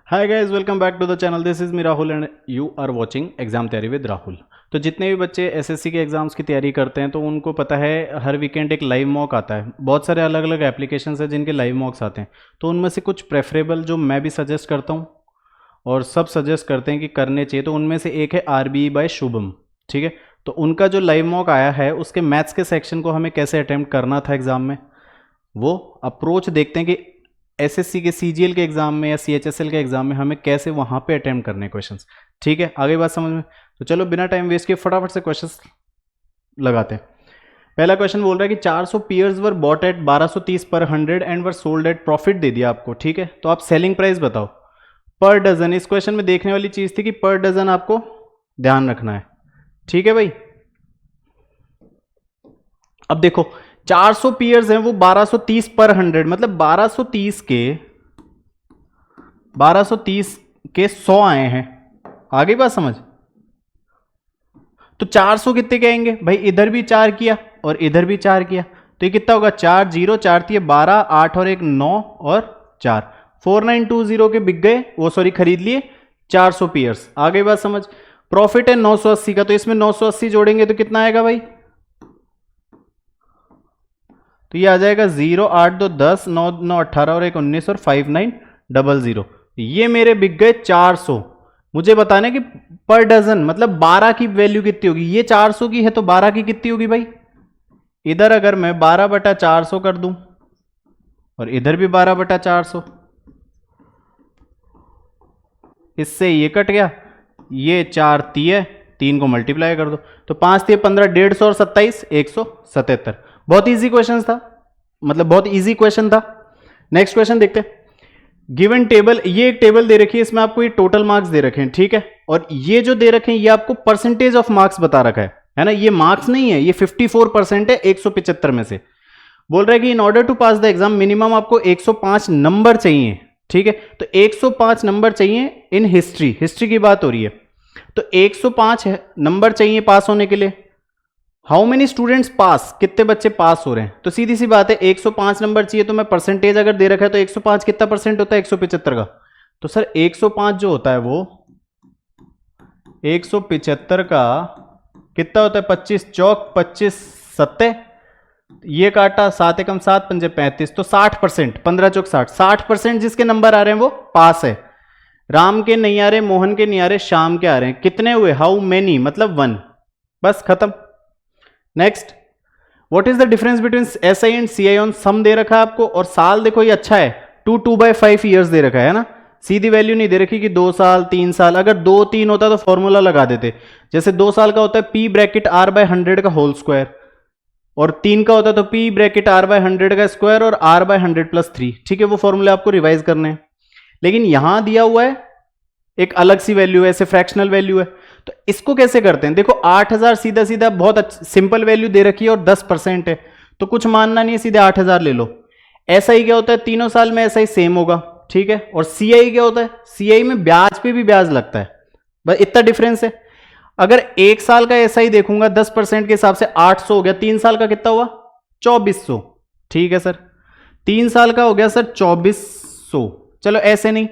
Hi guys, welcome back to the channel. This is me Rahul and you are watching exam Taiyari with Rahul. तो जितने भी बच्चे SSC के exams की तैयारी करते हैं तो उनको पता है हर वीकेंड एक लाइव मॉक आता है। बहुत सारे अलग अलग एप्लीकेशंस हैं जिनके लाइव मॉक्स आते हैं। तो उनमें से कुछ प्रेफरेबल जो मैं भी सजेस्ट करता हूँ और सब सजेस्ट करते हैं कि करने चाहिए, तो उनमें से एक है आरबीई बाय शुभम। ठीक है, तो उनका जो लाइव मॉक आया है उसके मैथ्स के सेक्शन को हमें कैसे अटैम्प्ट करना था एग्ज़ाम में, वो अप्रोच देखते हैं कि एसएससी के सीजीएल के एग्जाम में या सीएचएसएल के एग्जाम में हमें कैसे वहां पे अटेम्प्ट करने क्वेश्चंस। ठीक है, आगे बात समझ में। तो चलो बिना टाइम वेस्ट किए फटाफट से क्वेश्चंस लगाते हैं। पहला क्वेश्चन बोल रहा है कि 400 पेयर्स वर बॉट एट 1230 पर 100 and were sold at profit दे दिया आपको। ठीक है, तो आप सेलिंग प्राइस बताओ पर डजन। इस क्वेश्चन में देखने वाली चीज थी कि पर डजन आपको ध्यान रखना है। ठीक है भाई, अब देखो 400 पेयर्स हैं, वो 1230 पर 100, मतलब 1230 के 100 आए हैं। आगे बात समझ। तो 400 कितने के आएंगे भाई, इधर भी 4 किया और इधर भी 4 किया, तो ये कितना होगा 4 0 4 3 12 8 और 1 9 और 4 4920 के बिक गए, वो सॉरी खरीद लिए 400 पेयर्स। आगे बात समझ। प्रॉफिट है 980 का, तो इसमें 980 जोड़ेंगे तो कितना आएगा भाई, तो ये आ जाएगा 0 8 2 10 9 9 18 और 1 19 और 5900। ये मेरे बिक गए 400। मुझे बताना है कि पर डजन मतलब 12 की वैल्यू कितनी होगी। ये 400 की है तो 12 की कितनी होगी भाई। इधर अगर मैं 12/400 कर दूं और इधर भी 12/400, इससे ये कट गया, ये 4 3 3 को मल्टीप्लाई कर दो तो 5 3 15 150 और 27 177। बहुत इजी क्वेश्चन था, मतलब बहुत इजी क्वेश्चन था। नेक्स्ट क्वेश्चन देखते हैं। गिवन टेबल, ये एक टेबल दे रखी है, इसमें आपको ये टोटल मार्क्स दे रखे हैं। ठीक है, और ये जो दे रखे हैं ये आपको परसेंटेज ऑफ मार्क्स बता रखा है ना। ये मार्क्स नहीं है, ये 54% है 175 में से। बोल रहा है कि in order to pass the exam minimum आपको 105 नंबर चाहिए। ठीक है, तो 105 नंबर चाहिए इन हिस्ट्री, हिस्ट्री की बात हो रही है। तो 105 नंबर चाहिए पास होने के लिए। हाउ मेनी स्टूडेंट्स पास, कितने बच्चे पास हो रहे हैं। तो सीधी सी बात है 105 नंबर चाहिए, तो मैं परसेंटेज अगर दे रखा है तो 105 कितना परसेंट होता है 175 का। तो सर 105 जो होता है वो 175 का कितना होता है, 25 चौक 25 सत्ते, ये काटा 7 एकम 7 पंजे 35, तो 60%, 15 चौक 60, 60% जिसके नंबर आ रहे हैं वो पास है। राम के नहीं आ रहे, मोहन के नहीं आ रहे, श्याम के आ रहे हैं। कितने हुए, हाउ मेनी मतलब 1, बस खत्म। Next, what is the difference between SI and CI on sum दे रखा है आपको, और साल देखो ये अच्छा है 2/5 ईयर्स दे रखा है ना। सीधी वैल्यू नहीं दे रखी कि 2 साल 3 साल, अगर 2 3 होता तो फॉर्मूला लगा देते। जैसे 2 साल का होता है P ब्रैकेट R/100 का होल स्क्वायर, और 3 का होता है तो P ब्रैकेट R/100 का स्क्वायर और R/100 + 3। ठीक है, वो फॉर्मूले आपको रिवाइज करने हैं। लेकिन यहां दिया हुआ है एक अलग सी वैल्यू है, ऐसे फ्रैक्शनल वैल्यू है। तो इसको कैसे करते हैं, देखो 8000 सीधा सीधा बहुत सिंपल वैल्यू दे रखी है और 10% है, तो कुछ मानना नहीं है, सीधे 8000 ले लो। एसआई क्या होता है, तीनों साल में एसआई सेम होगा। ठीक है, और सीआई क्या होता है, सीआई में ब्याज पे भी ब्याज लगता है, बस इतना डिफरेंस है। अगर 1 साल का एसआई देखूंगा 10% के हिसाब से 800 हो गया, 3 साल का कितना हुआ 2400। ठीक है सर, 3 साल का हो गया सर 2400। चलो ऐसे नहीं,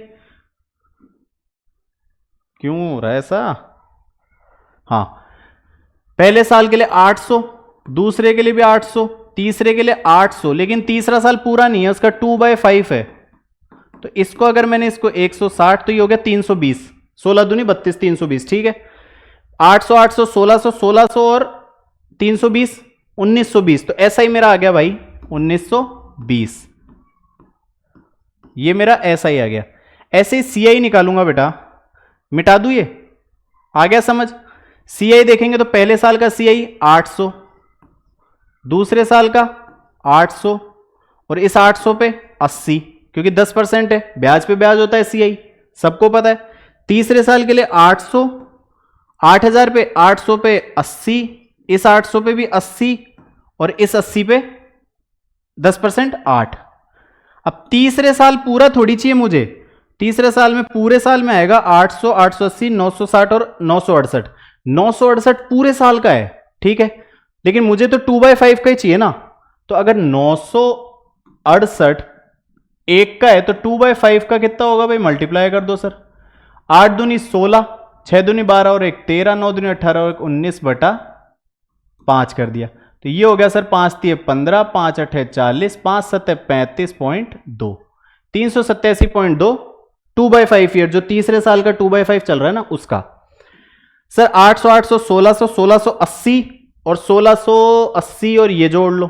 क्यों हो रहा है ऐसा। हाँ, पहले साल के लिए 800, दूसरे के लिए भी 800, तीसरे के लिए 800, लेकिन तीसरा साल पूरा नहीं है, उसका 2/5 है। तो इसको अगर मैंने इसको 160, तो ये हो गया 320, 16 दूनी 32, 320। ठीक है, 800 800 1600 1600 और 320 1920, तो ऐसा ही मेरा आ गया भाई 1920। ये मेरा ऐसा ही आ गया। ऐसे ही सीआई निकालूंगा बेटा, मिटा दू, ये आ गया समझ। सीआई देखेंगे तो पहले साल का सीआई 800, दूसरे साल का 800, और इस 800 पे 80, क्योंकि 10% है, ब्याज पे ब्याज होता है सीआई, सबको पता है। तीसरे साल के लिए 800, 8000 पे 800 पे 80, इस 800 पे भी 80, और इस 80 पे 10% 8। अब तीसरे साल पूरा थोड़ी चाहिए मुझे, तीसरे साल में पूरे साल में आएगा 800 880 960 और 968, 968 पूरे साल का है। ठीक है, लेकिन मुझे तो 2/5 का ही चाहिए ना। तो अगर 968 1 का है तो 2/5 का कितना होगा भाई, मल्टीप्लाई कर दो सर। 8 दूनी 16, 6 दूनी 12 और 1 13, 9 दूनी 18 और 1 19/5 कर दिया। तो ये हो गया सर 5 × 3 = 15, 5 × 8 = 40, 5 × 7 = 35.2, 387.2 2/5 ईयर, जो तीसरे साल का 2/5 चल रहा है ना उसका। सर 800 800 1600 1680 और 1680 और ये जोड़ लो।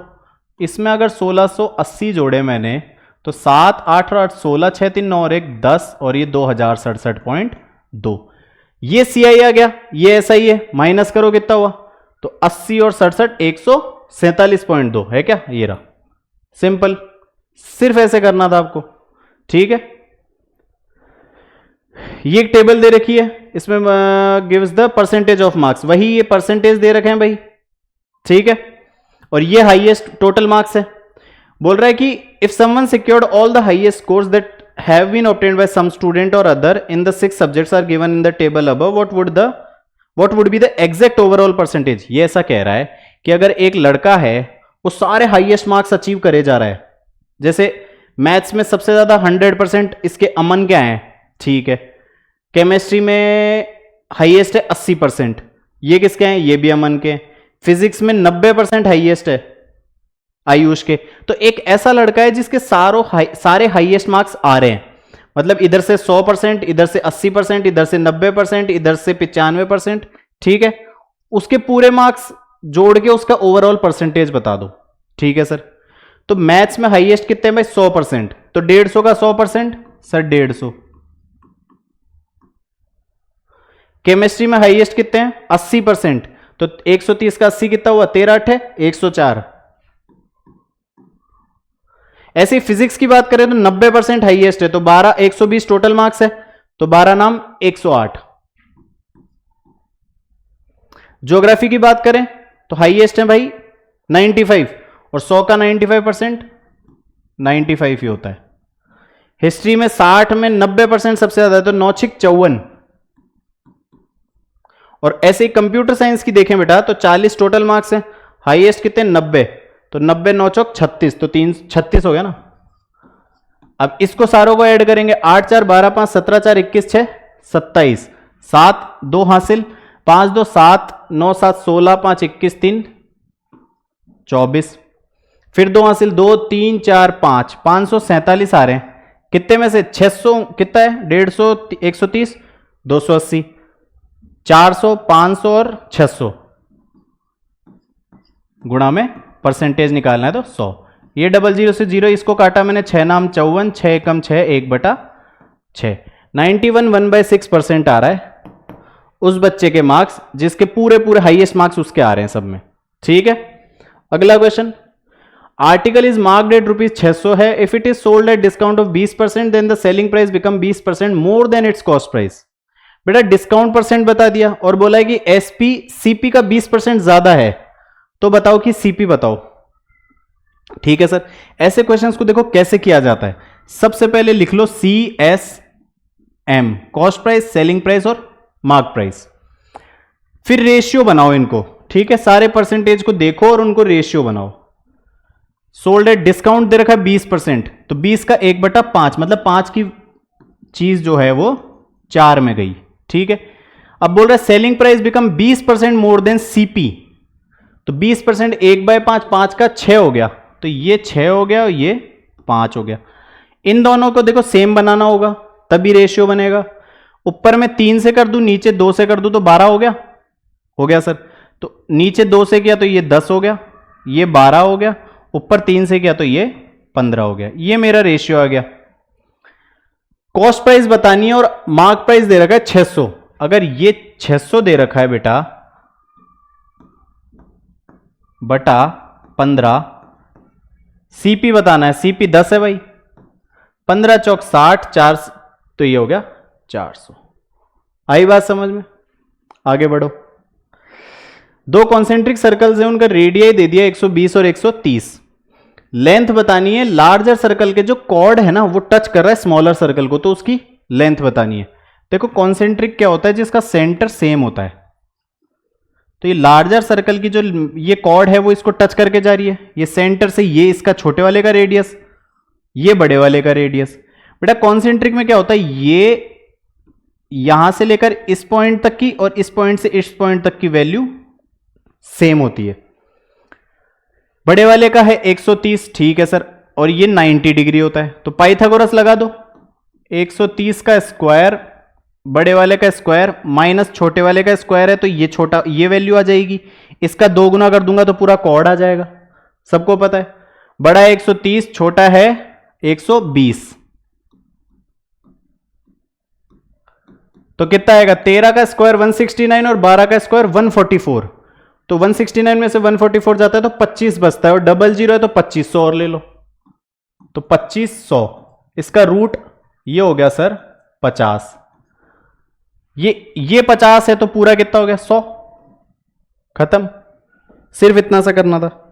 इसमें अगर 1680 जोड़े मैंने तो 7 8 और 8 16, 6 3 9 और 1 10 और ये 2067.2। ये CI आ गया, ये SI है, माइनस करो कितना हुआ, तो 80 और 67 147.2 है क्या, ये रहा। सिंपल, सिर्फ ऐसे करना था आपको, ठीक है। ये एक टेबल दे रखी है, इसमें gives the percentage of marks, वही ये परसेंटेज दे रखे हैं भाई, ठीक है। और ये हाईएस्ट टोटल मार्क्स है। बोल रहा है कि if someone secured all the highest scores that have been obtained by some student और other in the 6 subjects are given in the table above, what would be the exact overall percentage. ये ऐसा कह रहा है कि अगर एक लड़का है वो सारे हाईएस्ट मार्क्स अचीव करे जा रहा है, जैसे मैथ्स में सबसे ज्यादा 100% इसके अमन के आए हैं, ठीक है। केमिस्ट्री में हाईएस्ट है 80%, ये किसके हैं, ये भी अमन के। फिजिक्स में 90% हाईएस्ट है आयुष के। तो एक ऐसा लड़का है जिसके सारे हाईएस्ट मार्क्स आ रहे हैं, मतलब इधर से 100%, इधर से 80%, इधर से 90%, इधर से 95%, ठीक है। उसके पूरे मार्क्स जोड़ के उसका ओवरऑल परसेंटेज बता दो, ठीक है सर। तो मैथ्स में हाईएस्ट कितने हैं भाई, 100%, तो 150 का 100% सर 150। केमिस्ट्री में हाईएस्ट कितने हैं, 80%, तो 130 का 80 कितना हुआ, 13 8 है 104। ऐसे ही फिजिक्स की बात करें तो 90% हाईएस्ट है, तो 12 120 टोटल मार्क्स है, तो 12 नाम 108। ज्योग्राफी की बात करें तो हाईएस्ट है भाई 95, और 100 का 95% 95 ही होता है। हिस्ट्री में 60 में 90% सबसे ज्यादा है, तो 9 6 54। और ऐसे ही कंप्यूटर साइंस की देखें बेटा तो 40 टोटल मार्क्स है, हाईएस्ट कितने 90, तो 90 9 चौक 36, तो 3 36 हो गया ना। अब इसको सारों को ऐड करेंगे, 8 4 12 5 17 4 21 6 27, 7 2 हासिल, 5 2 7 9 7 16 5 21 3 24, फिर 2 हासिल 2 3 4 5 547 आ रहे हैं। कितने में से 600 कितना है, 150 130 280 400 500 और 600 गुणा में परसेंटेज निकालना है तो 100। ये 00 से 0 इसको काटा मैंने, 6 नाम 54, 6 एकम 6 1/6, 91 1/6% आ रहा है उस बच्चे के मार्क्स जिसके पूरे हाईएस्ट मार्क्स उसके आ रहे हैं सब में, ठीक है। अगला question, article is marked at ₹600 है, if it is sold at discount of 20% then the selling price become 20% more than its cost price. बेटा डिस्काउंट परसेंट बता दिया और बोला है कि एसपी सीपी का 20% ज्यादा है, तो बताओ कि सीपी बताओ, ठीक है सर। ऐसे क्वेश्चंस को देखो कैसे किया जाता है। सबसे पहले लिख लो CSM, cost price, selling price और मार्क प्राइस, फिर रेशियो बनाओ इनको, ठीक है। सारे परसेंटेज को देखो और उनको रेशियो बनाओ। सोल्ड एट डिस्काउंट दे रखा है 20%, तो 20 का 1/5, मतलब 5 की चीज जो है वो 4 में गई, ठीक है। अब बोल रहा है selling price become 20% more then CP, तो 20% 1/5, 5 का 6 हो गया, तो ये 6 हो गया और ये 5 हो गया। इन दोनों को देखो सेम बनाना होगा तभी रेशियो बनेगा। ऊपर में 3 से कर दूं, नीचे 2 से कर दूं, तो 12 हो गया सर। तो नीचे 2 से किया तो ये 10 हो गया, ये 12 हो गया, ऊपर 3 से किया तो ये 15 हो गया। ये मेरा रेशियो आ गया। कॉस्ट प्राइस बतानी है और मार्क प्राइस दे रखा है 600। अगर ये 600 दे रखा है बेटा बटा 15, सीपी बताना है, सीपी 10 है भाई, 15 चौक 60, 4 तो ये हो गया 400। आई बात समझ में? आगे बढ़ो। दो कॉन्सेंट्रिक सर्कल्स हैं, उनका रेडियस दे दिया 120 और 130। लेंथ बतानी है, लार्जर सर्कल के जो कॉर्ड है ना वो टच कर रहा है स्मॉलर सर्कल को, तो उसकी लेंथ बतानी है। देखो कॉन्सेंट्रिक क्या होता है, जिसका सेंटर सेम होता है। तो ये लार्जर सर्कल की जो ये कॉर्ड है वो इसको टच करके जा रही है, ये सेंटर से ये इसका छोटे वाले का रेडियस, ये बड़े वाले का रेडियस। बेटा कॉन्सेंट्रिक में क्या होता है, ये यहां से लेकर इस पॉइंट तक की और इस पॉइंट से इस पॉइंट तक की वैल्यू सेम होती है। बड़े वाले का है 130, ठीक है सर, और ये 90 डिग्री होता है, तो पाइथागोरस लगा दो। 130 का स्क्वायर बड़े वाले का स्क्वायर माइनस छोटे वाले का स्क्वायर है, तो ये छोटा, ये वैल्यू आ जाएगी। इसका 2 गुना कर दूंगा तो पूरा कॉर्ड आ जाएगा, सबको पता है। बड़ा है 130, छोटा है 120, तो कितना आएगा, 13 का स्क्वायर 169 और 12 का स्क्वायर 144, तो 169 में से 144 जाता है तो 25 बचता है, और डबल जीरो है तो 2500 और ले लो, तो 2500। इसका रूट ये हो गया सर 50, ये 50 है तो पूरा कितना हो गया 100, खत्म। सिर्फ इतना सा करना था।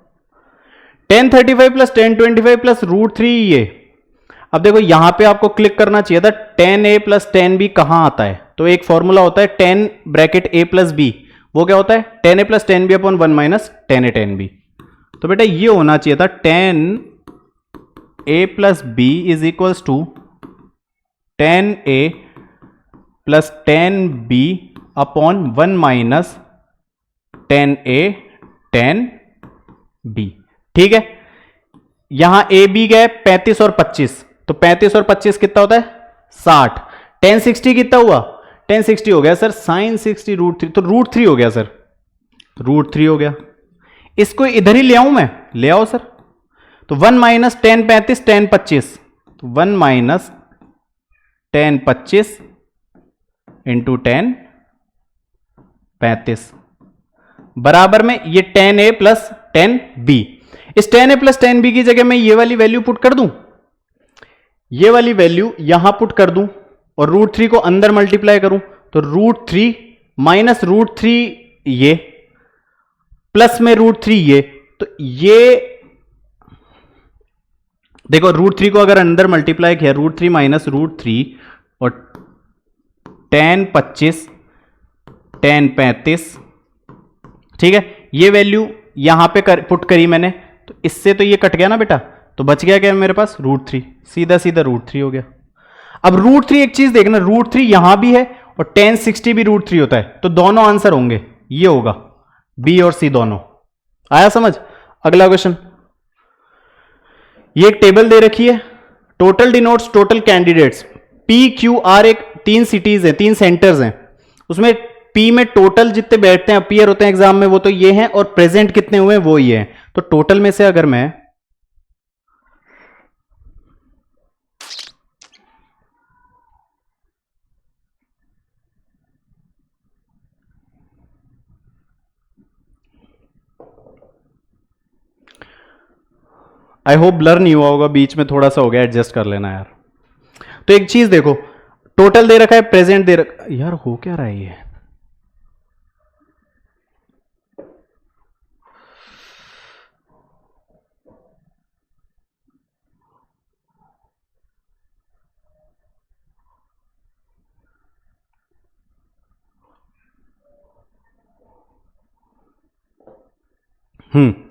1035 प्लस 1025 प्लस रूट 3 ये। अब देखो यहां पे आपको क्लिक करना चाहिए था 10a प्लस 10b कहां आता है, तो एक फॉर्मूला होता है 10 ब्रैकेट a प्लस b, वो क्या होता है 10a plus 10b upon 1 minus 10a 10b। तो बेटा ये होना चाहिए था 10a plus b is equals to 10a plus 10b upon 1 minus 10a 10b, ठीक है। यहां a b गए 35 और 25, तो 35 और 25 कितना होता है 60। 1060 कितना हुआ, 1060 हो गया सर साइन 60 रूट 3, तो रूट 3 हो गया सर, रूट 3 हो गया। इसको इधर ही ले आऊं मैं, ले आओ सर। तो 1 माइनस 10 35 10 25, तो 1 माइनस 10 25 इंटू 10 35 बराबर में ये 10a प्लस 10b। इस 10a प्लस 10b की जगह मैं ये वाली वैल्यू पुट कर दूं, ये वाली वैल्यू यहां पुट कर दूं और रूट 3 को अंदर मल्टीप्लाई करूं, तो रूट 3 माइनस रूट 3 ये प्लस में रूट 3 ये, तो ये देखो रूट 3 को अगर अंदर मल्टीप्लाई किया, रूट 3 माइनस रूट 3 और 10 25 10 35, ठीक है। ये वैल्यू यहां पे पुट करी मैंने, तो इससे तो ये कट गया ना बेटा, तो बच गया क्या मेरे पास रूट 3, सीधा सीधा रूट 3 हो गया। अब रूट 3 एक चीज देखना, रूट 3 यहां भी है और 1060 भी रूट 3 होता है, तो दोनों आंसर होंगे, ये होगा बी और सी दोनों। आया समझ। अगला क्वेश्चन, ये एक टेबल दे रखी है, total denotes total candidates. P Q R एक 3 सिटीज है, 3 सेंटर्स हैं, उसमें पी में टोटल जितने बैठते हैं अपीयर होते हैं एग्जाम में वो तो ये हैं, और प्रेजेंट कितने हुए हैं वो ये हैं। तो टोटल में से अगर मैं आई होप ब्लर नहीं हुआ होगा, बीच में थोड़ा सा हो गया, एडजस्ट कर लेना यार। तो एक चीज देखो, टोटल दे रखा है, प्रेजेंट दे रखा, यार हो क्या रहा है ये,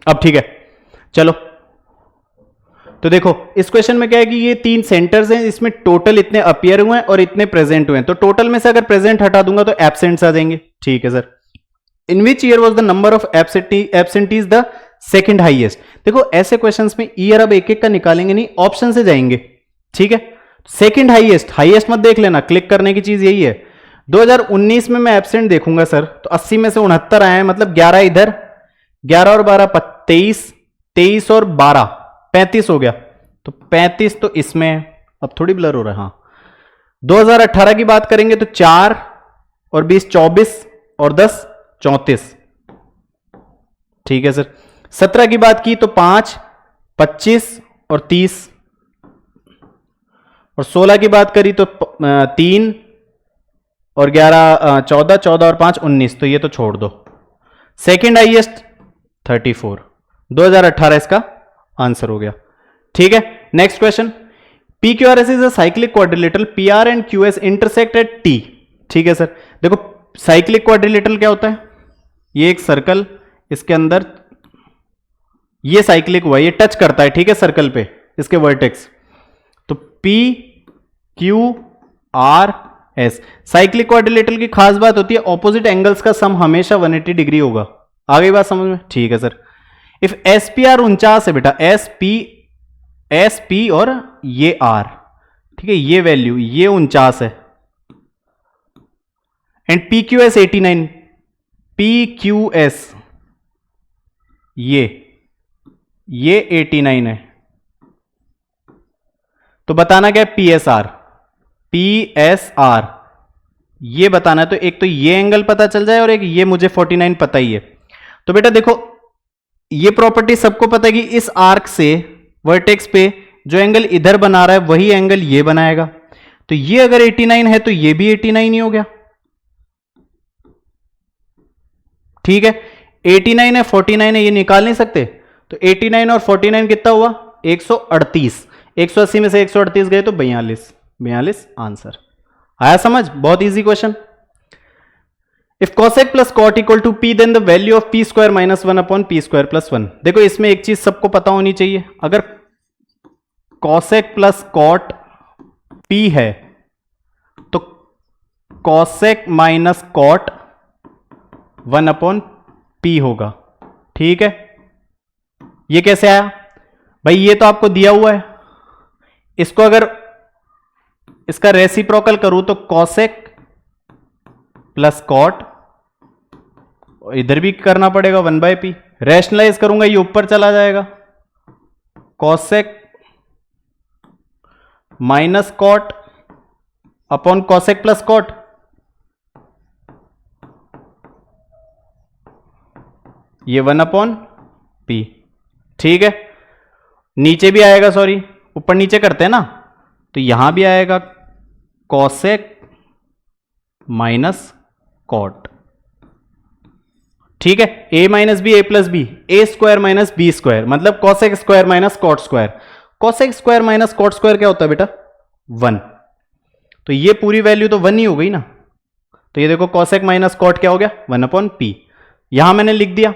अब ठीक है चलो। तो देखो इस क्वेश्चन में क्या है कि ये 3 सेंटर्स हैं, इसमें टोटल इतने अपीयर हुए हैं और इतने प्रेजेंट हुए हैं, तो टोटल में से अगर प्रेजेंट हटा दूंगा तो एब्सेंट्स आ जाएंगे, ठीक है sir. In which year was the number of absentees the second highest. देखो ऐसे क्वेश्चंस में ईयर अब एक एक का निकालेंगे नहीं, ऑप्शन से जाएंगे, ठीक है। सेकंड हाईएस्ट, हाईएस्ट मत देख लेना, क्लिक करने की चीज यही है। 2019 में मैं एब्सेंट देखूंगा सर, तो 80 में से 69 आए हैं, मतलब 11 इधर, 11 और 12 23, 23 और 12 35 हो गया, तो 35 तो इसमें है, अब थोड़ी ब्लर हो रहा है। हाँ 2018 की बात करेंगे तो 4 और 20 24 और 10 34, ठीक है सर। 17 की बात की तो 5 25 और 30, और 16 की बात करी तो 3 और 11 14 14 और 5 19, तो ये तो छोड़ दो। सेकेंड हाईएस्ट 34, 2018 इसका आंसर हो गया, ठीक है। Next question, P Q R S is a cyclic quadrilateral, P R and Q S intersect at T, ठीक है सर। देखो साइक्लिक क्वाड्रिलेटरल क्या होता है, ये एक सर्कल, इसके अंदर ये साइक्लिक हुआ, ये टच करता है, ठीक है, सर्कल पे इसके vertex, P Q R S। Cyclic quadrilateral की खास बात होती है ऑपोजिट एंगल्स का सम हमेशा 180 डिग्री होगा। आ गई बात समझ में? ठीक है sir. If S P R 49 है बेटा, एस पी और ये आर, ठीक है, ये वैल्यू ये 49 है, and P Q S 89, P Q S ये 89 है, तो बताना क्या है? पी एस आर ये बताना है। तो एक तो ये एंगल पता चल जाए और एक ये मुझे 49 पता ही है। तो बेटा देखो ये प्रॉपर्टी सबको पता है कि इस आर्क से वर्टेक्स पे जो एंगल इधर बना रहा है वही एंगल ये बनाएगा। तो ये अगर 89 है तो ये भी 89 ही हो गया। ठीक है, 89 है 49 है, ये निकाल नहीं सकते। तो 89 और 49 कितना हुआ? 138। 180 में से 138 गए तो 42 आंसर। आया समझ? बहुत easy question. If cosec plus cot equal to p then the value of p square minus 1 upon p square plus 1। देखो इसमें एक चीज सबको पता होनी चाहिए, अगर cosec प्लस cot p है तो cosec minus cot 1 upon p होगा। ठीक है, ये कैसे आया भाई? ये तो आपको दिया हुआ है, इसको अगर इसका रेसिप्रोकल करूं तो cosec प्लस cot, इधर भी करना पड़ेगा 1/p, रैशनलाइज करूंगा ये ऊपर चला जाएगा, cosec minus cot upon cosec plus cot। ये 1 अपॉन p। ठीक है, नीचे भी आएगा, सॉरी ऊपर नीचे करते हैं ना, तो यहां भी आएगा cosec माइनस cot। ठीक है, a minus B A plus B, A square minus B square, मतलब cosec square minus cot square. cosec square minus cot square क्या होता है बेटा? 1। तो ये पूरी वैल्यू तो 1 ही हो गई ना। तो ये देखो cosec माइनस cot क्या हो गया? 1 अपॉन p। यहां मैंने लिख दिया,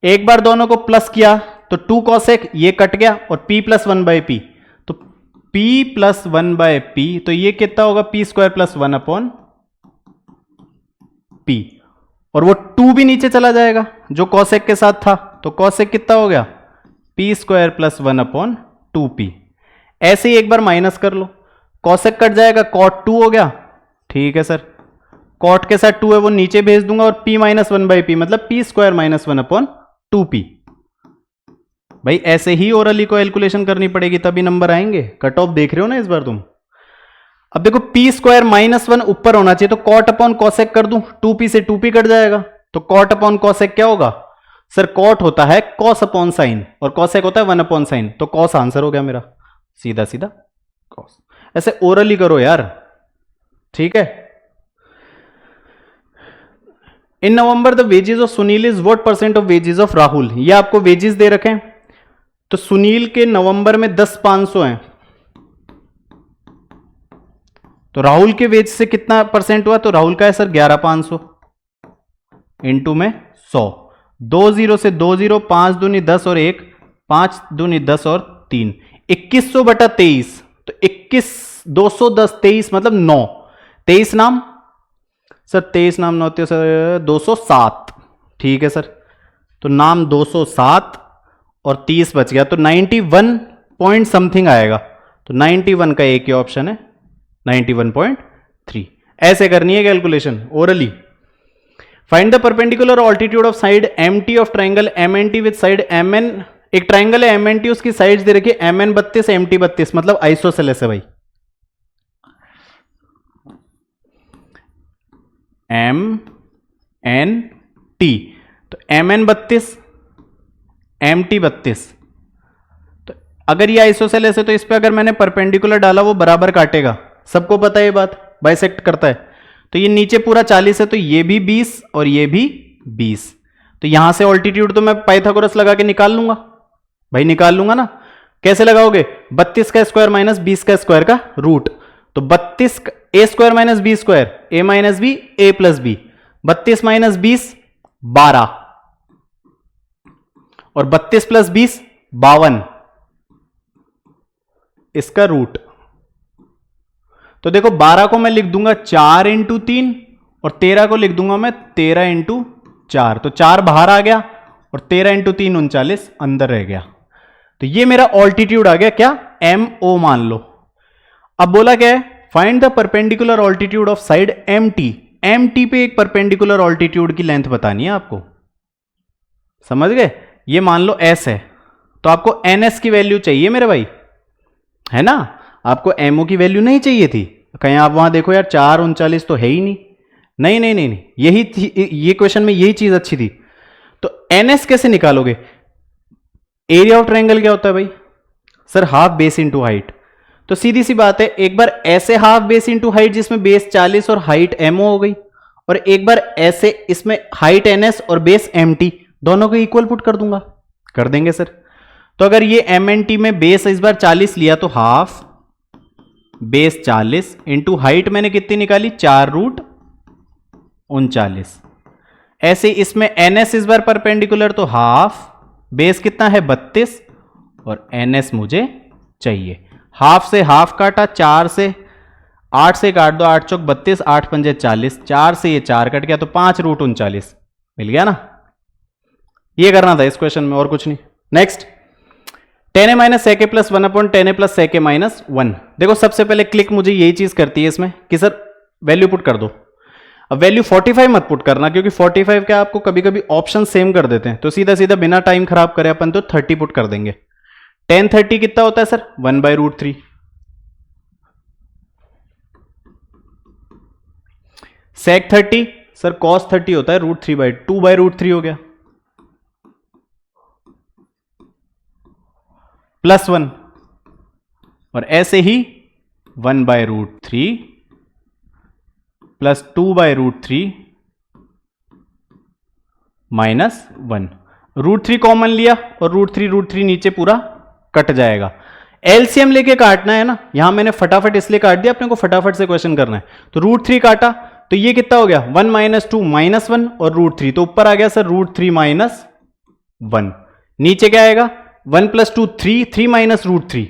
एक बार दोनों को प्लस किया तो 2 cosec ये कट गया और p प्लस 1/p, तो p प्लस 1/p, तो ये कितना होगा? p square plus 1 upon p, और वो 2 भी नीचे चला जाएगा जो cosec के साथ था, तो cosec कितना हो गया? p square plus 1 upon 2p। ऐसे ही एक बार माइनस कर लो, cosec कट जाएगा, cot 2 हो गया। ठीक है सर, cot के साथ 2 है वो नीचे भेज दूंगा, और p माइनस 1/p मतलब p square minus 1 upon 2p। भाई ऐसे ही ओरली को कैलकुलेशन करनी पड़ेगी तभी नंबर आएंगे। कट ऑफ देख रहे हो ना इस बार तुम। अब देखो p स्क्वायर माइनस 1 ऊपर होना चाहिए, तो cot अपॉन cosec कर दूं, 2p से 2p कट जाएगा, तो cot अपॉन cosec क्या होगा? सर cot होता है cos अपॉन साइन और cosec होता है 1 अपॉन साइन, तो cos आंसर हो गया मेरा, सीधा सीधा cos। ऐसे ओरली करो यार। ठीक है, in November the wages of Sunil is what percent of wages of Rahul. ये आपको वेजेस दे रखे हैं, तो सुनील के नवंबर में 10,500 हैं, तो राहुल के वेज से कितना परसेंट हुआ? तो राहुल का है सर 11,500 इंटू में 100, 2 0 से 2 0, 5 दूनी 10 और 1, 5 दूनी 10 और 3, 2100 बटा 23, तो 210 23 मतलब 9, 23 नाम सर, 23 नाम 9 होते सर 207। ठीक है सर, तो नाम 207 और 30 बच गया, तो 91 पॉइंट समथिंग आएगा, तो 91 का एक ही ऑप्शन है, 91.3। ऐसे करनी है calculation orally. Find the perpendicular altitude of side MT of triangle MNT with side MN। एक ट्राइंगल है MNT, उसकी साइड्स दे रखी है MN 32 MT 32, मतलब आइसोसेलेस है भाई। MNT, तो MN 32 MT 32, तो अगर ये आइसोसेलेस है तो इस पे अगर मैंने परपेंडिकुलर डाला वो बराबर काटेगा, सबको पता है ये बात, बाइसेक्ट करता है। तो ये नीचे पूरा 40 है, तो ये भी 20 और ये भी 20, तो यहां से ऑल्टीट्यूड तो मैं पाइथागोरस लगा के निकाल लूंगा भाई, निकाल लूंगा ना। कैसे लगाओगे? 32 का स्क्वायर माइनस 20 का स्क्वायर का रूट, तो 32 a square minus B square, a minus B A plus B, 32 minus 20 12, और 32 प्लस 20 52, इसका रूट तो देखो 12 को मैं लिख दूंगा 4 इंटू 3 और 13 को लिख दूंगा मैं 13 इंटू 4। तो 4 बाहर आ गया और 13 इंटू 3 39 अंदर रह गया। तो ये मेरा ऑल्टीट्यूड आ गया क्या, MO मान लो। अब बोला क्या है, find the perpendicular altitude of side MT। MT पे एक परपेंडिकुलर ऑल्टीट्यूड की लेंथ बतानी है आपको, समझ गए। ये मान लो S है, तो आपको NS की वैल्यू चाहिए मेरे भाई, है ना। आपको MO की वैल्यू नहीं चाहिए थी। कहीं आप वहां देखो यार 4 39 तो है ही नहीं। नहीं नहीं नहीं नहीं, ये क्वेश्चन में यही चीज अच्छी थी। तो NS कैसे निकालोगे, एरिया ऑफ ट्रायंगल क्या होता है भाई, sir half base into height. तो सीधी सी बात है, एक बार ऐसे हाफ बेस इंटू हाइट जिसमें बेस 40 और हाइट MO हो गई, और एक बार ऐसे इसमें हाइट NS और बेस MT, दोनों को इक्वल पुट कर दूंगा, कर देंगे सर। तो अगर ये MNT में बेस इस बार 40 लिया तो हाफ बेस 40 इंटू हाइट मैंने कितनी निकाली 4√39। ऐसे इसमें NS इस बार परपेंडिकुलर तो हाफ बेस कितना है 32 और NS मुझे चाहिए। हाफ से हाफ काटा, 4 से 8 से काट दो, 8 चौक 32, 8 पंजे 40, 4 से ये 4 कट गया तो 5√39 मिल गया ना। ये करना था इस क्वेश्चन में और कुछ नहीं। Next, tan a minus sec a plus 1/tan a plus sec a minus 1। देखो सबसे पहले क्लिक मुझे यही चीज करती है इसमें कि सर वैल्यू पुट कर दो। अब वैल्यू 45 मत पुट करना, क्योंकि 45 क्या आपको कभी कभी ऑप्शन सेम कर देते हैं, तो सीधा सीधा बिना टाइम खराब करे अपन तो 30 पुट कर देंगे। tan 30 कितना होता है सर 1/√3। sec 30 सर cos 30 होता है √3/2/√3 हो गया, प्लस 1, और ऐसे ही 1/√3 प्लस 2/√3 माइनस 1। √3 कॉमन लिया और √3 नीचे पूरा कट जाएगा। एलसीएम लेके काटना है ना, यहां मैंने फटाफट इसलिए काट दिया, अपने को फटाफट से क्वेश्चन करना है। तो √3 काटा तो ये कितना हो गया 1 - 2 -1 और √3, तो ऊपर आ गया सर √3 माइनस 1। नीचे क्या आएगा 1 + 2 3, 3 - √3।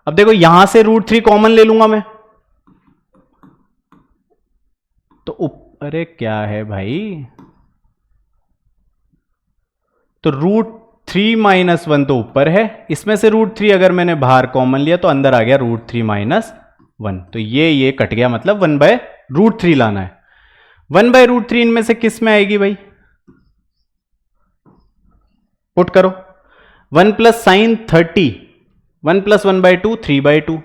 अब देखो यहां से √3 कॉमन ले लूंगा मैं, तो अरे क्या है भाई, तो √3 - 1 तो ऊपर है, इसमें से √3 अगर मैंने बाहर कॉमन लिया तो अंदर आ गया √3 - 1। तो ये कट गया, मतलब 1/√3 लाना है। 1/√3 इनमें से किस में आएगी भाई, पुट करो। 1 + sin 30, 1 + 1/2 3/2,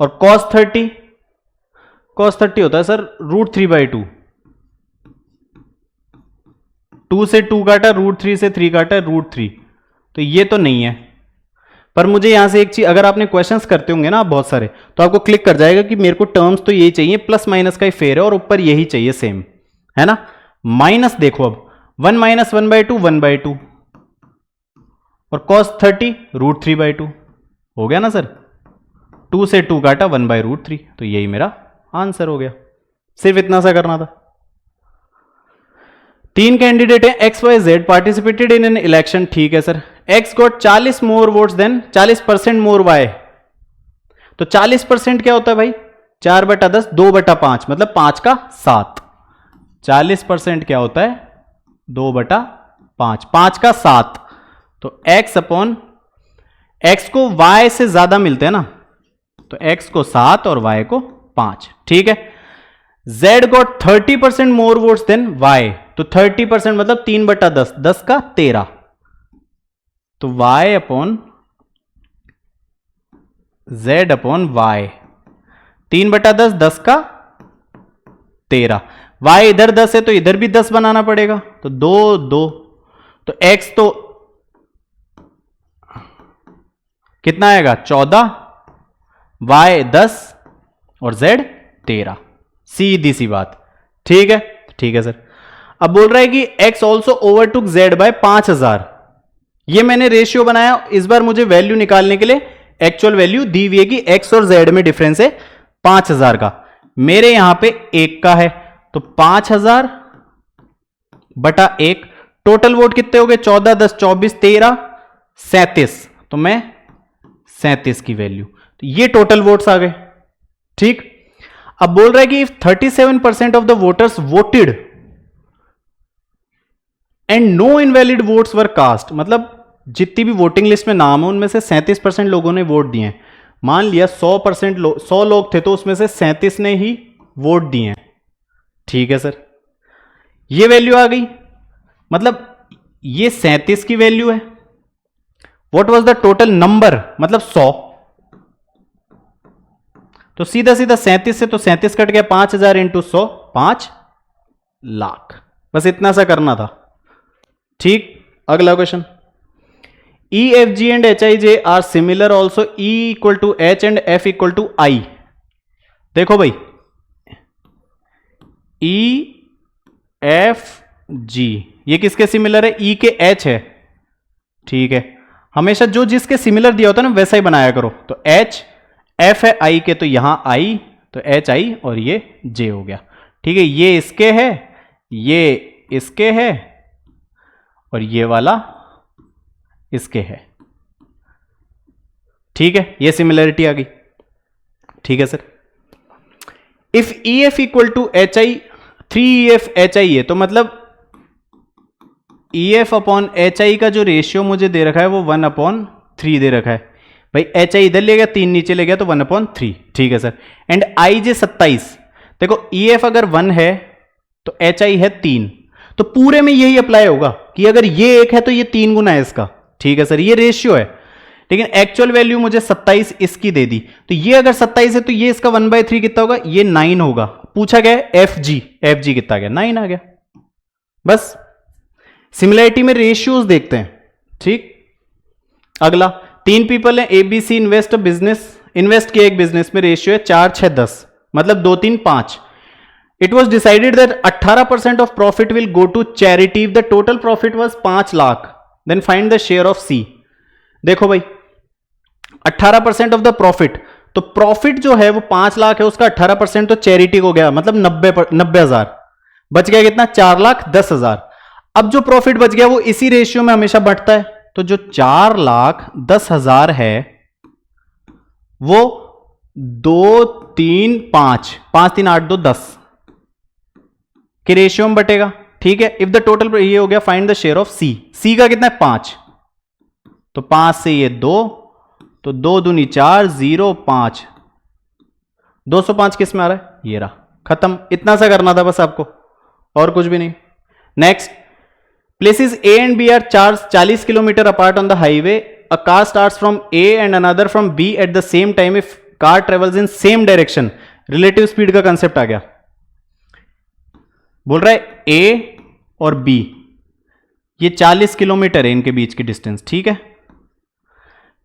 और cos 30 होता है सर √3/2। 2 से 2 काटा, √3 से 3 काटा, √3, तो ये तो नहीं है। पर मुझे यहां से एक चीज, अगर आपने क्वेश्चंस करते होंगे ना बहुत सारे, तो आपको क्लिक कर जाएगा कि मेरे को टर्म्स तो यही चाहिए, प्लस माइनस का ही फेयर है और ऊपर यही चाहिए सेम, है ना। माइनस देखो अब 1 - 1/2 1/2 और cos 30 √3/2 हो गया ना सर। 2 से 2 काटा 1/√3, तो यही मेरा आंसर हो गया। सिर्फ इतना सा करना था। 3 कैंडिडेट है X, Y, Z participated in an election, ठीक है sir. X got 40 more votes than 40% more Y। तो 40% क्या होता है भाई 4/10 2/5, मतलब 5 का 7। 40% क्या होता है 2/5, 5 का 7। तो X को Y से ज्यादा मिलते हैं ना, तो X को 7 और Y को 5, ठीक है। Z got 30% more votes than Y, तो 30% मतलब 3/10, 10 का 13। तो Y/Z/Y 3/10, 10 का 13। Y इधर 10 है तो इधर भी 10 बनाना पड़ेगा, तो 2 2, तो X तो कितना आएगा 14, Y 10 और Z 13। सीधी सी बात, ठीक है। ठीक है सर। अब बोल रहा है कि X also overtook Z by 5000। ये मैंने रेशियो बनाया, इस बार मुझे वैल्यू निकालने के लिए एक्चुअल वैल्यू दी हुई है कि X और Z में डिफरेंस है 5000 का, मेरे यहां पे 1 का है, तो 5000/1। टोटल वोट कितने हो गए 14 10 24 13 37, तो मैं 37 की वैल्यू। तो ये टोटल वोट्स आ गए। ठीक, अब बोल रहा है कि if 37% of the voters voted and no invalid votes were cast, मतलब जितनी भी वोटिंग लिस्ट में नाम है उनमें से 37% लोगों ने वोट दिए हैं। मान लिया 100% 100 लोग थे तो उसमें से 37 ने ही वोट दिए हैं। ठीक है सर, ये वैल्यू आ गई, मतलब ये 37 की वैल्यू है। What was the total number, मतलब 100। तो सीधा सीधा 37 से तो 37 कट गया, 5000 इंटू 100, 5 लाख। बस इतना सा करना था। ठीक, अगला क्वेश्चन। E, F, G and H, I, J are similar also, E equal to H and F equal to I। देखो भाई, E, F, G ये किसके सिमिलर है? E के H है। ठीक है, हमेशा जो जिसके सिमिलर दिया होता है ना वैसा ही बनाया करो। तो H, F है I के, तो यहां I, तो H I और ये J हो गया। ठीक है, ये इसके है, ये इसके है और ये वाला इसके है। ठीक है, ये सिमिलरिटी आ गई। ठीक है sir, if EF equal to HI 3EF HI है, तो मतलब EF अपॉन HI का जो रेशियो मुझे दे रखा है वो 1/3 दे रखा है। भाई HI इधर ले गया, 3 नीचे ले गया, तो 1/3। ठीक है सर, एंड IJ 27। देखो EF अगर 1 है तो HI है 3, तो पूरे में यही अप्लाई होगा कि अगर ये 1 है तो ये 3 गुना है इसका। ठीक है सर, ये रेशियो है, लेकिन एक्चुअल वैल्यू मुझे 27 इसकी दे दी, तो ये अगर 27 है तो ये इसका 1/3 कितना होगा? ये 9 होगा। पूछा गया FG कितना गया? 9 आ गया। बस सिमिलरिटी में रेशियोज देखते हैं। ठीक, अगला, 3 पीपल हैं, ABC इन्वेस्ट किया एक बिजनेस में, रेशियो है 4, 6, 10, मतलब 2, 3, 5। It was decided that 18% of profit will go to charity if the total profit was 5 lakh, then find the share of C। देखो भाई, 18% ऑफ द प्रॉफिट, तो प्रॉफिट जो है वो 5 लाख है, उसका 18% तो चैरिटी को गया, मतलब 90,000। बच गया कितना? 4,10,000। अब जो प्रॉफिट बच गया वो इसी रेशियो में हमेशा बढ़ता है, तो जो 4,10,000 है वो 2, 3, 5, 5, 3, 8, 2, 10 के रेशियो में बटेगा। ठीक है, इफ द टोटल, ये हो गया find the share of C का कितना है? 5, तो 5 से ये 2, तो 2 दूनी 4, 0, 5, 205 किस में आ रहा है? ये रहा, खत्म। इतना सा करना था बस आपको, और कुछ भी नहीं। Next, places A and B are 40 kilometre apart on the highway, a car starts from A and another from B at the same time if car travels in same direction, relative speed का concept आ गया। बोल रहा है A और B, ये 40 kilometre है इनके बीच की डिस्टेंस। ठीक है,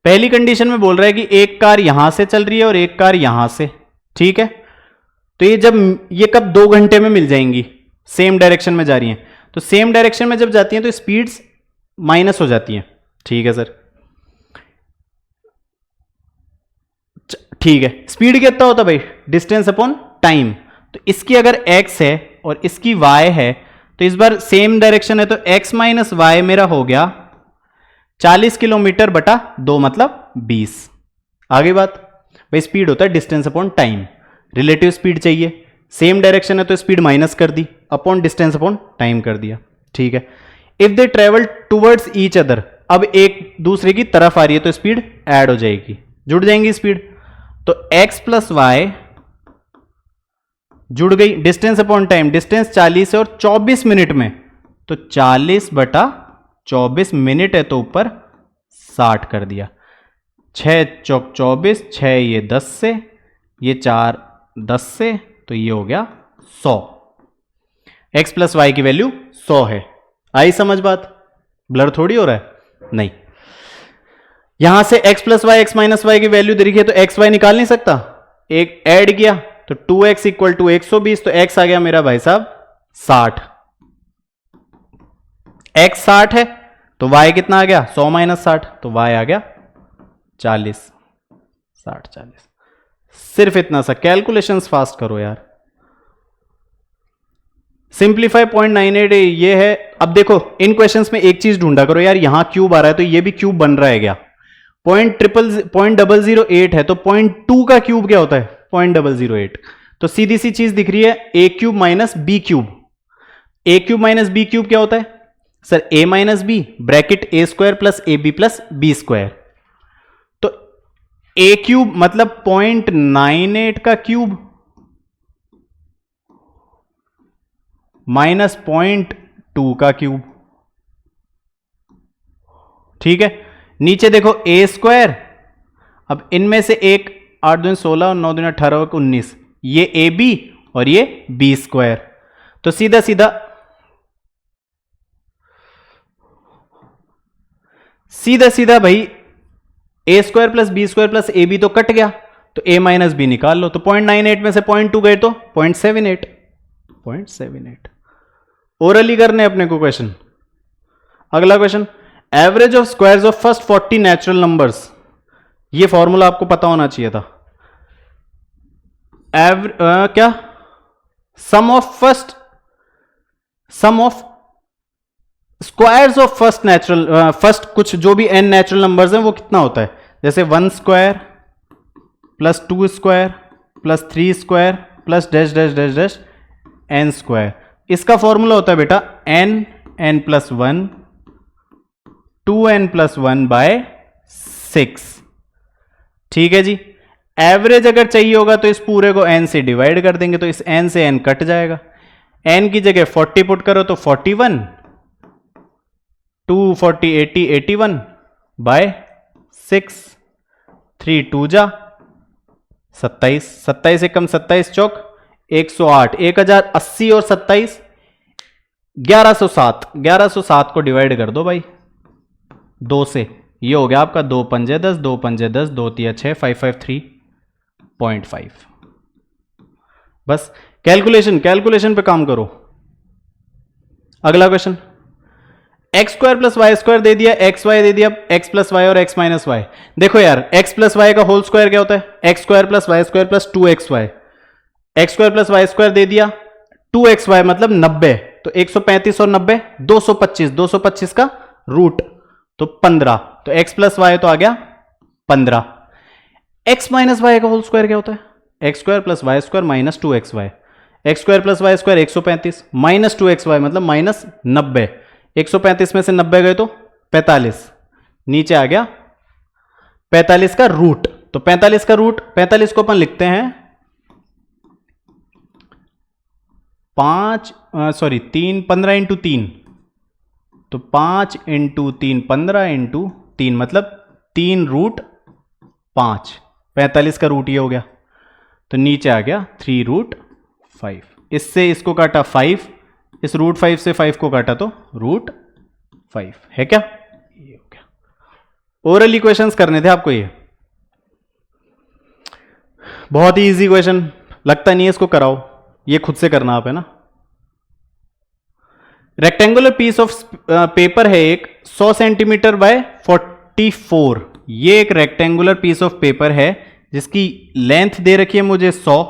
पहली कंडीशन में बोल रहा है कि एक कार यहां से चल रही है और एक कार यहां से। ठीक है, तो ये कब 2 घंटे में मिल जाएंगी, सेम डायरेक्शन में जा रही हैं, तो सेम डायरेक्शन में जब जाती हैं तो स्पीड्स माइनस हो जाती हैं। ठीक है सर, ठीक है, स्पीड कितना होता भाई? Distance upon time. तो इसकी अगर x है और इसकी y है, तो इस बार सेम डायरेक्शन है, तो x माइनस वाई मेरा हो गया 40 किलोमीटर बटा 2, मतलब 20। आगे बात भाई, स्पीड होता है distance upon time, relative speed चाहिए, सेम डायरेक्शन है तो स्पीड माइनस कर दी, अपॉन डिस्टेंस अपॉन टाइम कर दिया। ठीक है, if they travel towards each other, अब एक दूसरे की तरफ आ रही है तो स्पीड ऐड हो जाएगी, जुड़ जाएंगी स्पीड, तो x प्लस वाई जुड़ गई, डिस्टेंस अपॉन टाइम, डिस्टेंस 40 है और 24 मिनट में, तो 40 बटा 24 मिनट है तो ऊपर 60 कर दिया। 6 चौक 24, 6 ये 10 से, ये 4 10 से, तो ये हो गया 100। x प्लस वाई की वैल्यू 100 है। आई समझ बात? ब्लर थोड़ी हो रहा है? नहीं, यहां से x plus y, x minus y की वैल्यू दे रही है तो x y निकाल नहीं सकता, एक ऐड किया तो 2x इक्वल टू 120, तो x आ गया मेरा भाई साहब 60। x 60 है तो y कितना आ गया? 100 माइनस 60, तो y आ गया 40। 60 40, सिर्फ इतना सा। कैलकुलेशंस फास्ट करो यार। सिंप्लीफाई 0.98 ये है। अब देखो इन क्वेश्चंस में एक चीज ढूंढा करो यार, यहां क्यूब आ रहा है तो ये भी क्यूब बन रहा है क्या? 0.008 है तो 0.2 का क्यूब क्या होता है? 0.008। तो सीधी सी चीज दिख रही है, a cube minus b cube. A cube minus b cube क्या होता है sir? A minus b bracket a square plus A b plus B square. तो ए क्यूब मतलब 0.98 का क्यूब माइनस 0.2 का क्यूब। ठीक है, नीचे देखो ए स्क्वायर, अब इनमें से एक 8 दूनी 16 और 9 दूनी 18 और 19, ये ए बी और ये बी स्क्वायर। तो सीधा सीधा सीधा सीधा भाई A square plus B square plus A B तो कट गया, तो ए माइनस बी निकाल लो। तो 0.98 में से 0.2 गए तो 0.78। ओरली करने अपने को क्वेश्चन। अगला question, average of squares of first 40 natural numbers. ये फॉर्मूला आपको पता होना चाहिए था। क्या सम ऑफ स्क्वायर्स ऑफ फर्स्ट कुछ जो भी n नेचुरल नंबर्स हैं वो कितना होता है? जैसे 1 square plus 2 square plus 3 square plus dash dash dash dash n square. इसका फॉर्मूला होता है बेटा n plus 1 2n plus 1 bye 6। ठीक है जी, एवरेज अगर चाहिए होगा तो इस पूरे को n से डिवाइड कर देंगे, तो इस n से n कट जाएगा। n की जगह 40 पुट करो तो 41, 2 40 80 81 बाय 6, 3 2 जा 27, 27 एकम 27 चौक 108, 1080 और 27 1107, 1107 को डिवाइड कर दो भाई 2 से। ये हो गया आपका 2 पंजे 10, 2 पंजे 10, 2 तिया 6, 553.5। बस कैलकुलेशन पे काम करो। अगला question, X square plus Y square दे दिया, एक्स वाई दे दिया, एक्स प्लस वाई और एक्स माइनस वाई। देखो यार, एक्स प्लस वाई का होल स्क्वायर क्या होता है? X square plus Y square plus 2xy। X square plus Y square दे दिया, 2xy मतलब 90, तो 135 और 90 225, 225 का रूट तो 15, तो x प्लस वाई तो आ गया 15। x माइनस वाई का होल स्क्वायर क्या होता है? X square plus Y square minus 2xy। X square plus Y square 135 minus 2xy मतलब माइनस 90, 135 में से 90 गए तो 45, नीचे आ गया 45 का रूट। तो 45 का रूट, 45 को अपन लिखते हैं 3 15 इंटू 3, तो 5 इंटू 3 15 इंटू 3 मतलब 3 रूट 5, 45 का रूट ये हो गया, तो नीचे आ गया 3 रूट 5। इससे इसको काटा 5, इस रूट 5 से 5 को काटा तो रूट 5 है क्या? ये हो गया। ओरल इक्वेशंस करने थे आपको, ये बहुत ही इजी क्वेश्चन लगता नहीं है, इसको कराओ, ये खुद से करना आप है ना। रेक्टेंगुलर पीस ऑफ पेपर है एक 100 सेंटीमीटर बाय 44। ये एक रेक्टेंगुलर पीस ऑफ पेपर है जिसकी लेंथ दे रखी है मुझे 100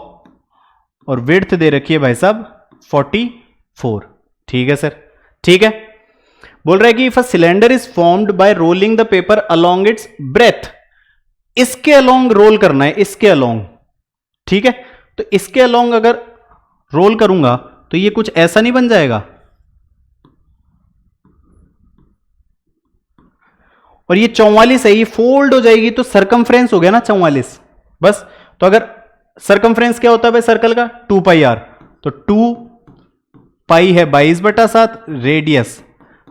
और विड्थ दे रखी है भाई साहब 44। ठीक है सर, ठीक है। बोल रहा है कि if a cylinder is formed by rolling the paper along it's breath, इसके अलोंग रोल करना है, इसके अलोंग। ठीक है, तो इसके अलोंग अगर रोल करूंगा तो ये कुछ ऐसा नहीं बन जाएगा, और ये 44 है, ये फोल्ड हो जाएगी तो सरकमफ्रेंस हो गया ना 44 बस। तो अगर सरकमफ्रेंस क्या होता है भाई सर्कल का? 2 पाई आर, तो 2 पाई है 22/7, रेडियस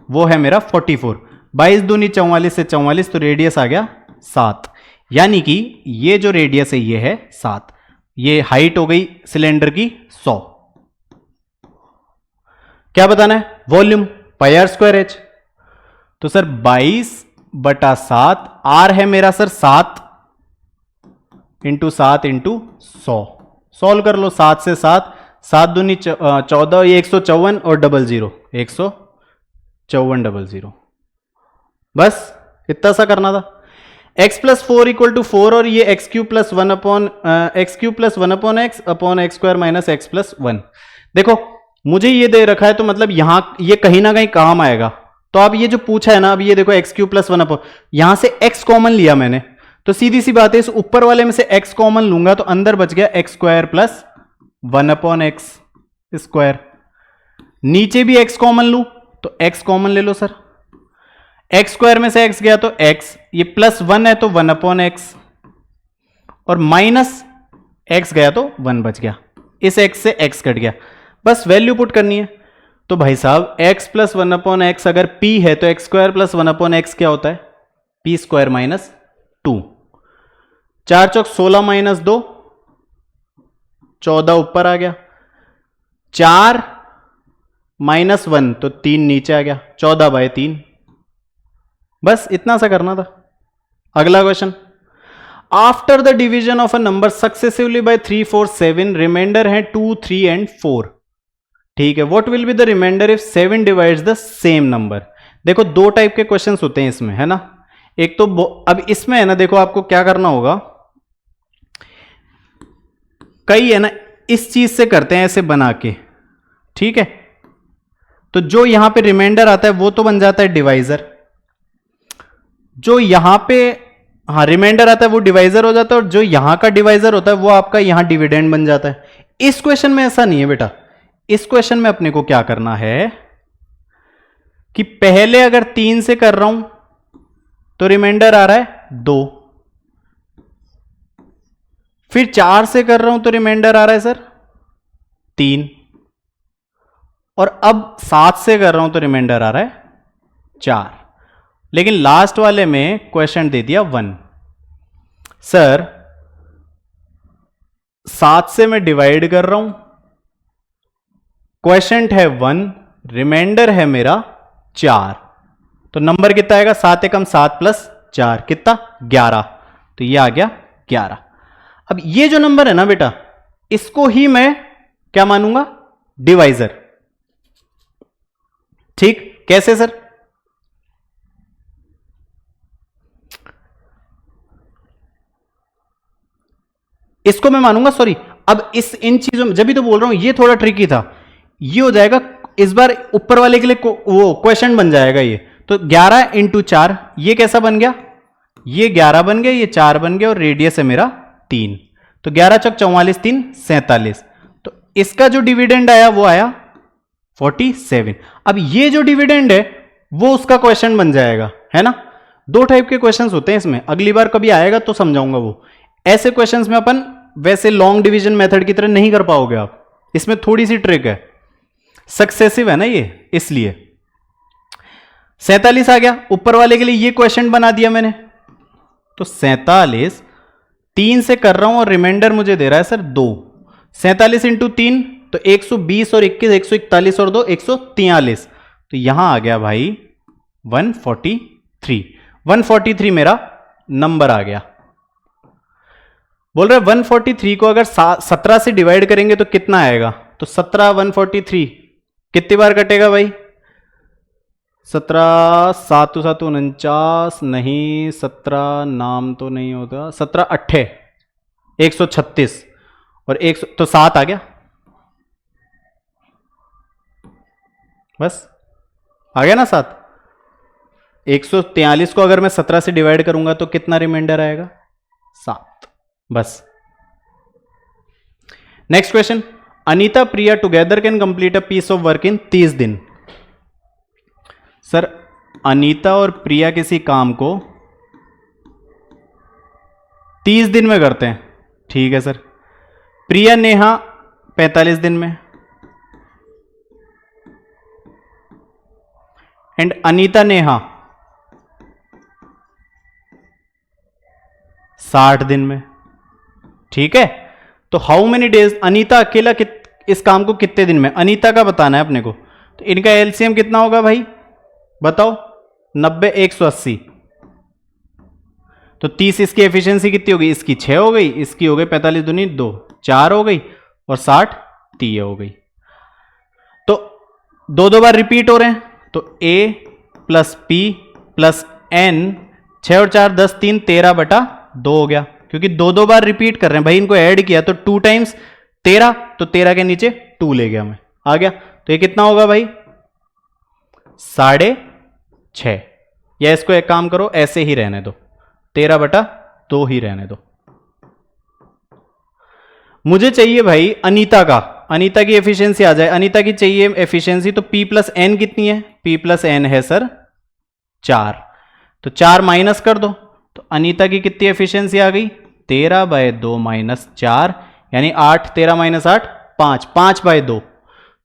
वो है मेरा 44, 22 दूनी 44 से 44, तो रेडियस आ गया 7, यानी कि ये जो रेडियस है ये है 7। ये हाइट हो गई सिलेंडर की 100। क्या बताना है? Volume pi r square h. तो सर 22/7, आर है मेरा सर 7 इंटू 7 इंटू 100। सॉल्व कर लो, 7 से 7, 7 दूनी 14, ये 154 और 00, 154 00। बस इतना सा करना था। x प्लस 4 इक्वल टू 4 और ये x Q plus 1 upon x upon x square minus x plus 1। देखो मुझे ये दे रखा है तो मतलब यहां ये कहीं ना कहीं काम आएगा, तो तो अब ये जो पूछा है ना, अब ये देखो एक्स क्यूब प्लस 1/, यहां से एक्स कॉमन लिया मैंने, तो सीधी सी बात है इस ऊपर वाले में से एक्स कॉमन लूंगा तो अंदर बच गया x square plus 1/x square. नीचे भी एक्स कॉमन लू तो एक्स कॉमन ले लो सर, एक्स स्क्वायर में से एक्स गया तो एक्स, ये प्लस 1 है तो 1/x, और माइनस एक्स गया तो 1 बच गया, इस एक्स से एक्स कट गया, बस वैल्यू पुट करनी है। तो भाई साहब x प्लस 1/x अगर p है तो x स्क्वायर प्लस 1/x क्या होता है, p स्क्वायर माइनस 2। 4 चौक 16 माइनस 2 14 ऊपर आ गया, 4 माइनस 1 तो 3 नीचे आ गया, 14/3। बस इतना सा करना था। अगला question, after the division of a number successively by 3 4 7 reminder है 2 3 एंड 4। ठीक है, what will be the reminder if 7 divides the same number. देखो दो टाइप के क्वेश्चंस होते हैं इसमें, है ना। एक तो अब इसमें है ना, देखो आपको क्या करना होगा, कई है ना इस चीज से करते हैं ऐसे बना के, ठीक है। तो जो यहां पे रिमाइंडर आता है वो तो बन जाता है डिवाइजर, जो यहां पे हाँ रिमाइंडर आता है वो डिवाइजर हो जाता है, और जो यहां का डिवाइजर होता है वो आपका यहां डिविडेंड बन जाता है। इस क्वेश्चन में ऐसा नहीं है बेटा, इस क्वेश्चन में अपने को क्या करना है कि पहले अगर 3 से कर रहा हूं तो रिमाइंडर आ रहा है 2, फिर 4 से कर रहा हूं तो रिमाइंडर आ रहा है सर 3, और अब 7 से कर रहा हूं तो रिमाइंडर आ रहा है 4। लेकिन लास्ट वाले में क्वेश्चन दे दिया 1। सर 7 से मैं डिवाइड कर रहा हूं, क्वेश्चन है 1, रिमाइंडर है मेरा 4, तो नंबर कितना आएगा, 7 एकम 7 प्लस 4 कितना 11, तो ये आ गया 11। अब ये जो नंबर है ना बेटा, इसको ही मैं क्या मानूंगा, डिवाइजर। ठीक, कैसे सर, इसको मैं मानूंगा, सॉरी अब इस इन चीजों में जब भी तो बोल रहा हूं ये थोड़ा ट्रिकी था, ये हो जाएगा इस बार ऊपर वाले के लिए वो क्वेश्चन बन जाएगा ये। तो 11 इंटू 4 ये कैसा बन गया, ये 11 बन गया, ये 4 बन गया, और रेडियस है मेरा 3, तो 11 चौक 44 3 47, तो इसका जो डिविडेंड आया वो आया 47। अब ये जो डिविडेंड है वो उसका क्वेश्चन बन जाएगा, है ना। दो टाइप के क्वेश्चंस होते हैं इसमें, अगली बार कभी आएगा तो समझाऊंगा वो। ऐसे क्वेश्चंस में अपन वैसे लॉन्ग डिवीजन मेथड की तरह नहीं कर पाओगे आप, इसमें थोड़ी सी ट्रिक है, सक्सेसिव है ना ये, इसलिए 47 आ गया, ऊपर वाले के लिए ये क्वेश्चन बना दिया मैंने, तो 47 3 से कर रहा हूं और रिमाइंडर मुझे दे रहा है सर 2, 47 इंटू 3 तो 120 और 21 141 और 2 143, तो यहां आ गया भाई 143, 143 मेरा नंबर आ गया। बोल रहे 143 को अगर 17 से डिवाइड करेंगे तो कितना आएगा, तो 17 143 कितनी बार कटेगा भाई, 17 7 7 49 नहीं, 17 नाम तो नहीं होता, 17 8 136 और 1 तो 7 आ गया, बस आ गया ना 7। 143 को अगर मैं 17 से डिवाइड करूंगा तो कितना रिमाइंडर आएगा 7, बस। Next question, Anita Priya together can complete a piece of work in 30 दिन। सर अनीता और प्रिया किसी काम को 30 दिन में करते हैं, ठीक है सर। प्रिया नेहा 45 दिन में, एंड अनीता नेहा 60 दिन में, ठीक है। तो हाउ मेनी डेज, अनीता अकेला इस काम को कितने दिन में, अनीता का बताना है अपने को, तो इनका एलसीएम कितना होगा भाई बताओ, 90 180, तो 30 इसकी एफिशिएंसी कितनी होगी, इसकी 6 हो गई, इसकी हो गई 45 दूनी 2 4 हो गई, और 60 3 हो गई, तो दो बार रिपीट हो रहे हैं, तो A plus P plus N 6 और 4 10 3 13/2 हो गया, क्योंकि दो बार रिपीट कर रहे हैं भाई, इनको ऐड किया तो 2 टाइम्स 13, तो 13 के नीचे 2 ले गया मैं, आ गया, तो ये कितना होगा भाई 6, या इसको एक काम करो ऐसे ही रहने दो, 13/2 ही रहने दो। मुझे चाहिए भाई अनीता का, अनीता की एफिशिएंसी आ जाए, अनीता की चाहिए एफिशिएंसी, तो P प्लस एन कितनी है? P प्लस एन है सर 4, तो 4 माइनस कर दो, तो अनीता की कितनी एफिशिएंसी आ गई? 13/2 माइनस 4, यानी 8, 13 माइनस 8 5, 5/2,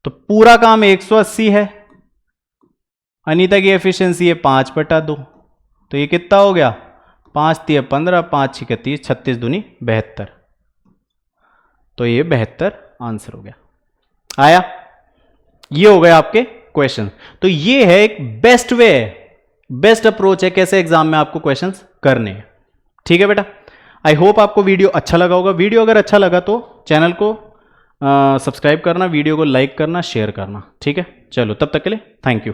तो पूरा काम 180 है। अनीता की एफिशिएंसी है 5/2, तो ये कितना हो गया? 5 × 15, 5 × 30, 36 दूनी 72, तो ये 72 आंसर हो गया। आया? ये हो गए आपके क्वेश्चन। तो ये है एक बेस्ट वे है, बेस्ट अप्रोच है कैसे एग्जाम में आपको क्वेश्चंस करने हैं। ठीक है बेटा, आई होप आपको वीडियो अच्छा लगा होगा। वीडियो अगर अच्छा लगा तो चैनल को सब्सक्राइब करना, वीडियो को लाइक करना, शेयर करना। ठीक है, चलो तब तक के लिए थैंक यू।